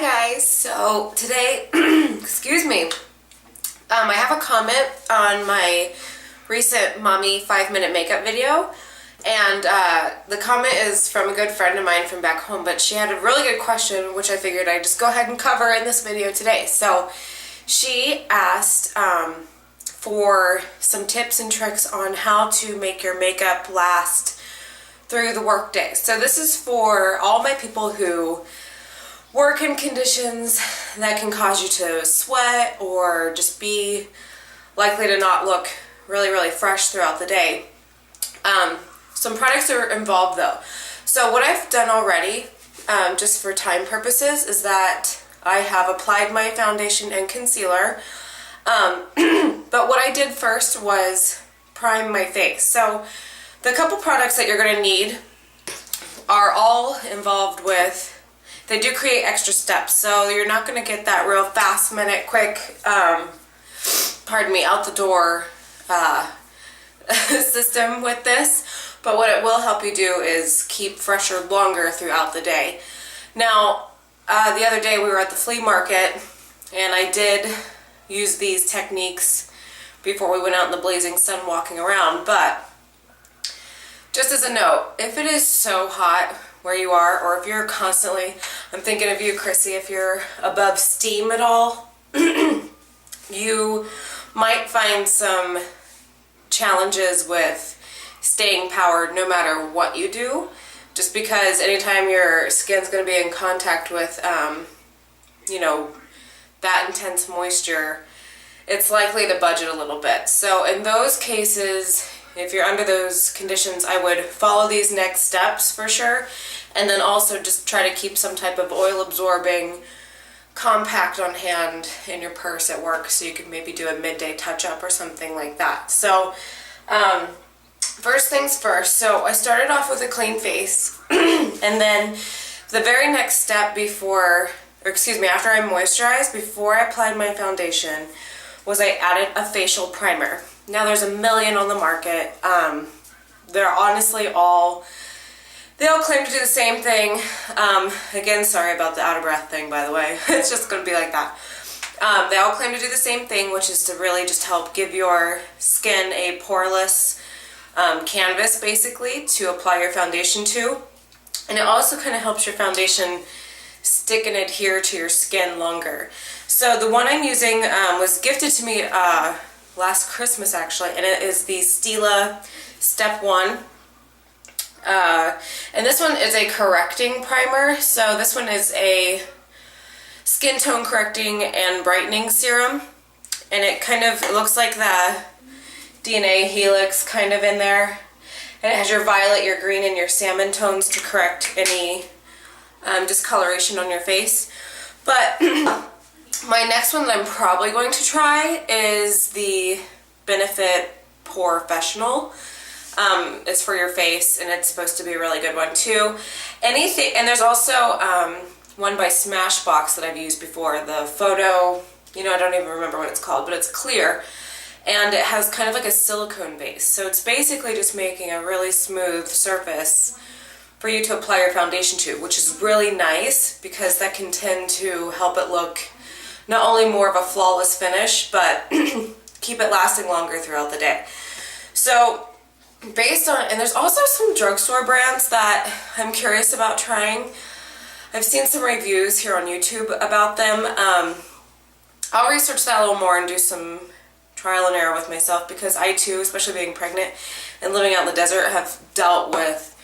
Hi guys, so today, excuse me, I have a comment on my recent mommy 5-minute makeup video, and the comment is from a good friend of mine from back home, but she had a really good question which I figured I'd just go ahead and cover in this video today. So she asked for some tips and tricks on how to make your makeup last through the workday. So this is for all my people who work in conditions that can cause you to sweat or just be likely to not look really fresh throughout the day. Some products are involved though. So what I've done already, just for time purposes, is that I have applied my foundation and concealer. But what I did first was prime my face. So the couple products that you're going to need are all involved with, they do create extra steps, so you're not going to get that real fast minute quick, pardon me, out the door system with this, but what it will help you do is keep fresher longer throughout the day. Now, the other day we were at the flea market and I did use these techniques before we went out in the blazing sun walking around, but just as a note, if it is so hot where you are, or if you're constantly, I'm thinking of you, Chrissy, if you're above steam at all, you might find some challenges with staying powered no matter what you do, just because anytime your skin's going to be in contact with, you know, that intense moisture, it's likely to budget a little bit. So in those cases, if you're under those conditions, I would follow these next steps for sure, and then also just try to keep some type of oil absorbing compact on hand in your purse at work, so you could maybe do a midday touch-up or something like that. So first things first, so I started off with a clean face and then the very next step before, or excuse me, after I moisturized, before I applied my foundation, was I added a facial primer. Now there's a million on the market. They're honestly all, they all claim to do the same thing. Again, sorry about the out of breath thing, by the way. It's just going to be like that. They all claim to do the same thing, which is to really just help give your skin a poreless canvas, basically, to apply your foundation to. And it also kind of helps your foundation stick and adhere to your skin longer. So the one I'm using was gifted to me last Christmas actually, and it is the Stila Step 1. And this one is a correcting primer. So this one is a skin tone correcting and brightening serum, and it kind of, it looks like the DNA helix kind of in there, and it has your violet, your green, and your salmon tones to correct any discoloration on your face. But my next one that I'm probably going to try is the Benefit Professional. It's for your face, and it's supposed to be a really good one too. Anything, and there's also one by Smashbox that I've used before, the Photo, you know, I don't even remember what it's called, but it's clear, and it has kind of like a silicone base. So it's basically just making a really smooth surface for you to apply your foundation to, which is really nice because that can tend to help it look not only more of a flawless finish, but keep it lasting longer throughout the day. So based on, and there's also some drugstore brands that I'm curious about trying. I've seen some reviews here on YouTube about them. I'll research that a little more and do some trial and error with myself, because I too, especially being pregnant and living out in the desert, have dealt with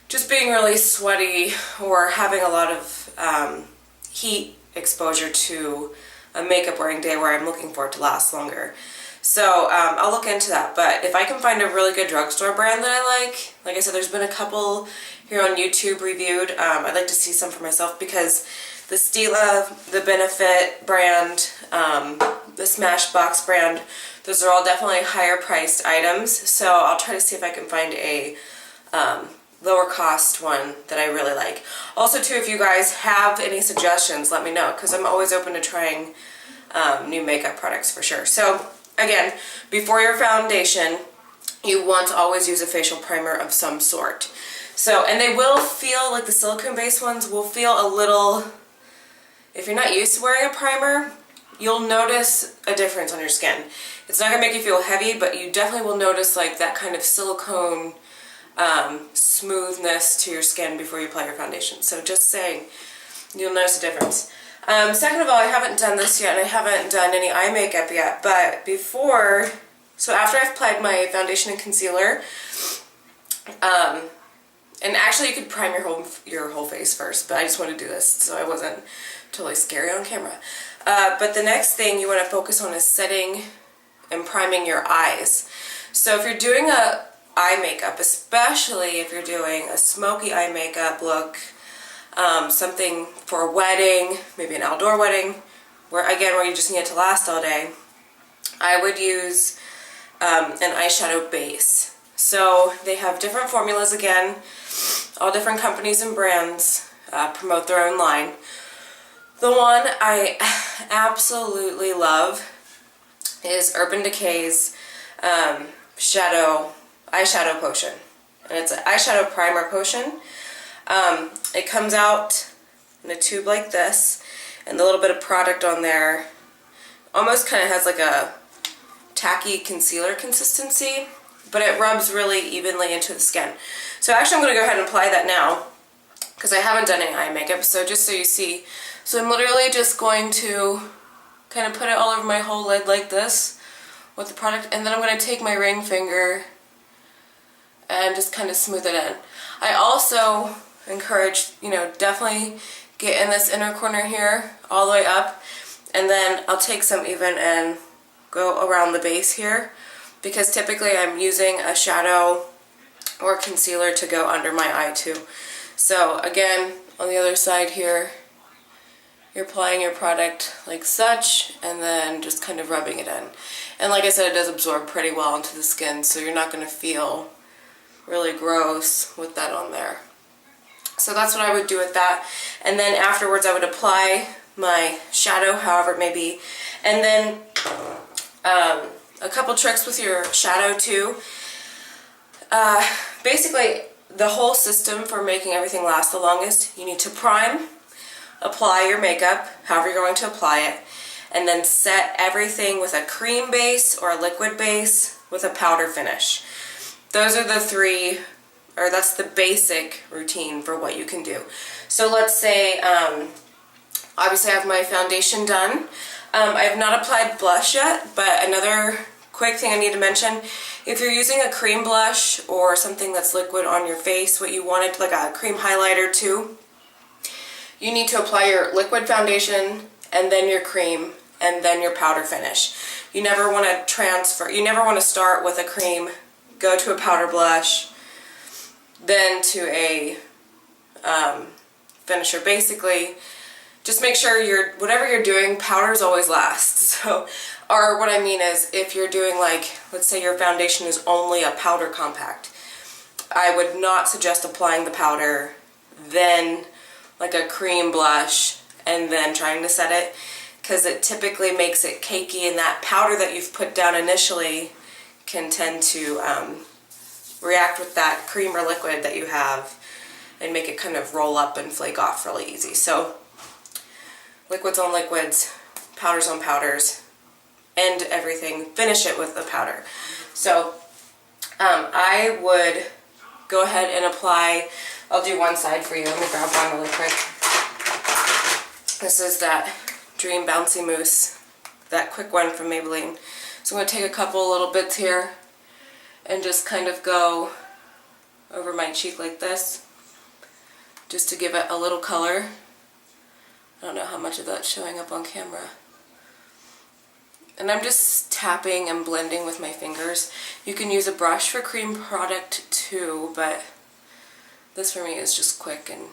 just being really sweaty or having a lot of heat exposure to a makeup wearing day where I'm looking for it to last longer. So I'll look into that, but if I can find a really good drugstore brand that I like I said, there's been a couple here on YouTube reviewed. I'd like to see some for myself, because the Stila, the Benefit brand, the Smashbox brand, those are all definitely higher priced items. So I'll try to see if I can find a lower cost one that I really like. Also too, if you guys have any suggestions, let me know, because I'm always open to trying new makeup products for sure. So again, before your foundation, you want to always use a facial primer of some sort. So, and they will feel, like the silicone based ones will feel a little if you're not used to wearing a primer, you'll notice a difference on your skin. It's not gonna make you feel heavy, but you definitely will notice like that kind of silicone smoothness to your skin before you apply your foundation. So just saying, you'll notice a difference. Second of all, I haven't done this yet, and I haven't done any eye makeup yet, but before, so after I've applied my foundation and concealer, and actually you could prime your whole face first, but I just want to do this so I wasn't totally scary on camera. But the next thing you want to focus on is setting and priming your eyes. So if you're doing a eye makeup, especially if you're doing a smoky eye makeup look, something for a wedding, maybe an outdoor wedding, where you just need it to last all day, I would use an eyeshadow base. So they have different formulas again, all different companies and brands promote their own line. The one I absolutely love is Urban Decay's eyeshadow potion, and it's an eyeshadow primer potion. It comes out in a tube like this, and the little bit of product on there almost kind of has like a tacky concealer consistency, but it rubs really evenly into the skin. So actually I'm going to go ahead and apply that now, because I haven't done any eye makeup, so just so you see. So I'm literally just going to kind of put it all over my whole lid like this with the product, and then I'm going to take my ring finger and just kind of smooth it in. I also encourage, definitely get in this inner corner here all the way up, and then I'll take some even and go around the base here, because typically I'm using a shadow or concealer to go under my eye too. So again, on the other side here, you're applying your product like such, and then just kind of rubbing it in. And like I said, it does absorb pretty well into the skin, so you're not going to feel really gross with that on there. So that's what I would do with that. And then afterwards I would apply my shadow, however it may be. And then a couple tricks with your shadow too. Basically, the whole system for making everything last the longest, you need to prime, apply your makeup, however you're going to apply it, and then set everything with a cream base or a liquid base with a powder finish. Those are the three, or that's the basic routine for what you can do. So let's say, obviously I have my foundation done. I have not applied blush yet, but another quick thing I need to mention, if you're using a cream blush or something that's liquid on your face, what you wanted, like a cream highlighter too, you need to apply your liquid foundation and then your cream and then your powder finish. You never want to start with a cream, go to a powder blush, then to a finisher. Basically, just make sure whatever you're doing, powders always last. So, or what I mean is, if you're doing like, let's say your foundation is only a powder compact, I would not suggest applying the powder, then like a cream blush, and then trying to set it, because it typically makes it cakey, and that powder that you've put down initially can tend to react with that cream or liquid that you have and make it kind of roll up and flake off really easy. So liquids on liquids, powders on powders, and everything, finish it with the powder. So I would go ahead and apply, I'll do one side for you. Let me grab one really quick. This is that Dream Bouncy Mousse, that quick one from Maybelline. So I'm going to take a couple little bits here and just kind of go over my cheek like this, just to give it a little color. I don't know how much of that's showing up on camera. And I'm just tapping and blending with my fingers. You can use a brush for cream product too, but this for me is just quick and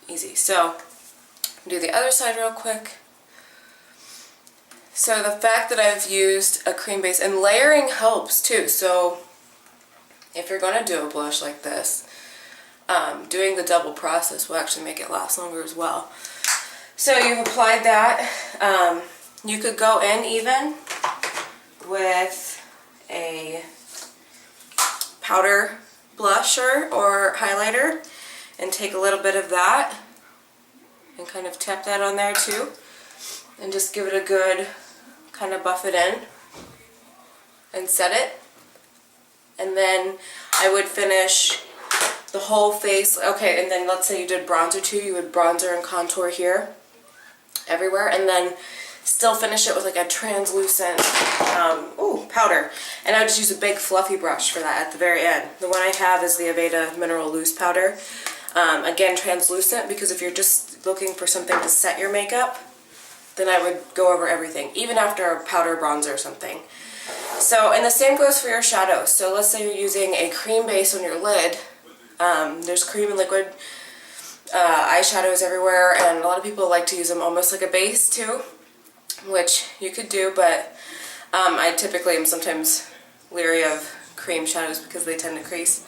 easy. So, do the other side real quick. So the fact that I've used a cream base, and layering helps too. So if you're going to do a blush like this, doing the double process will actually make it last longer as well. So you've applied that. You could go in even with a powder blusher or highlighter and take a little bit of that and kind of tap that on there too. And just give it a good kind of buff it in and set it. And then I would finish the whole face. Okay, and then let's say you did bronzer too. You would bronzer and contour here, everywhere, and then still finish it with like a translucent powder. And I would just use a big fluffy brush for that at the very end. The one I have is the Aveda Mineral Loose powder. Again, translucent, because if you're just looking for something to set your makeup, then I would go over everything, even after a powder bronzer or something. So, and the same goes for your shadows. So let's say you're using a cream base on your lid. There's cream and liquid eyeshadows everywhere, and a lot of people like to use them almost like a base too, which you could do, but I typically am sometimes leery of cream shadows because they tend to crease.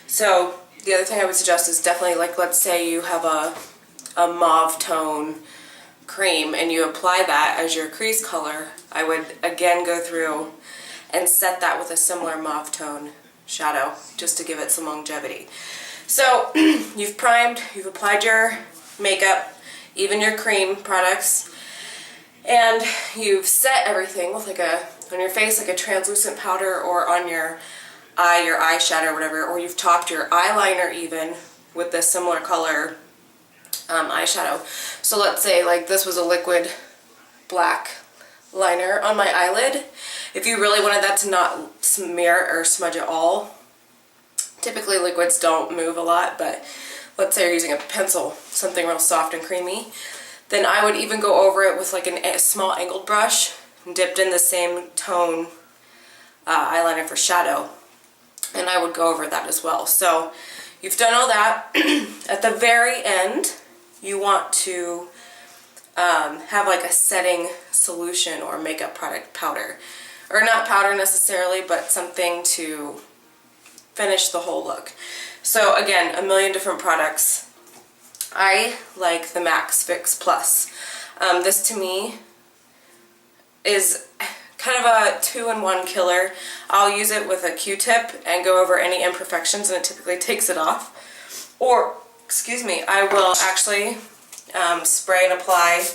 So the other thing I would suggest is definitely, like, let's say you have a mauve tone cream and you apply that as your crease color, I would again go through and set that with a similar mauve tone shadow just to give it some longevity. So you've primed, you've applied your makeup, even your cream products, and you've set everything with like on your face like a translucent powder, or on your eye, your eyeshadow or whatever, or you've topped your eyeliner even with this similar color eyeshadow. So let's say like this was a liquid black liner on my eyelid. If you really wanted that to not smear or smudge at all, typically liquids don't move a lot, but let's say you're using a pencil, something real soft and creamy, then I would even go over it with like a small angled brush, dipped in the same tone eyeliner for shadow, and I would go over that as well. So you've done all that. At the very end, you want to have like a setting solution or makeup product powder, or not powder necessarily, but something to finish the whole look. So again, a million different products. I like the Max Fix Plus. This to me is kind of a 2-in-1 killer. I'll use it with a Q-tip and go over any imperfections, and it typically takes it off. Or, excuse me, I will actually spray and apply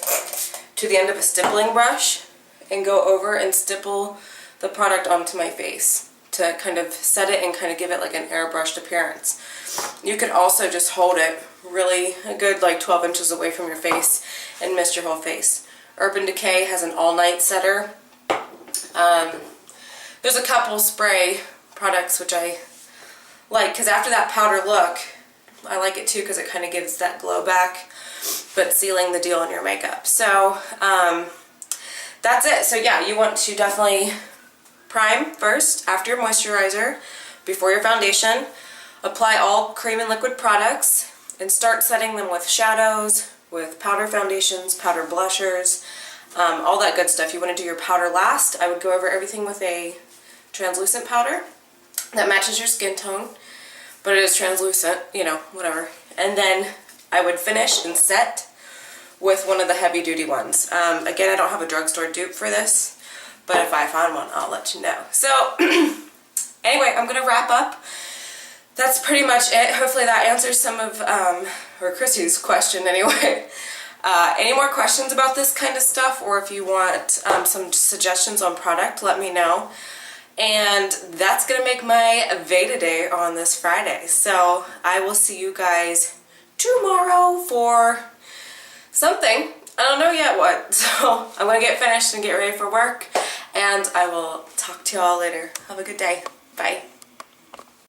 to the end of a stippling brush and go over and stipple the product onto my face to kind of set it and kind of give it like an airbrushed appearance. You could also just hold it really a good like 12 inches away from your face and mist your whole face. Urban Decay has an all-night setter. There's a couple spray products which I like, because after that powder look, I like it too because it kind of gives that glow back, but sealing the deal on your makeup. So that's it. So yeah, you want to definitely prime first after your moisturizer, before your foundation. Apply all cream and liquid products and start setting them with shadows, with powder foundations, powder blushers, all that good stuff. You want to do your powder last. I would go over everything with a translucent powder that matches your skin tone, but it is translucent, you know, whatever. And then I would finish and set with one of the heavy duty ones. Again, I don't have a drugstore dupe for this, but if I find one, I'll let you know. So anyway, I'm going to wrap up. That's pretty much it. Hopefully that answers some of, or Chrissy's question anyway. Any more questions about this kind of stuff, or if you want some suggestions on product, let me know. And that's going to make my Veda day on this Friday. So I will see you guys tomorrow for something. I don't know yet what. So I'm going to get finished and get ready for work. And I will talk to y'all later. Have a good day. Bye.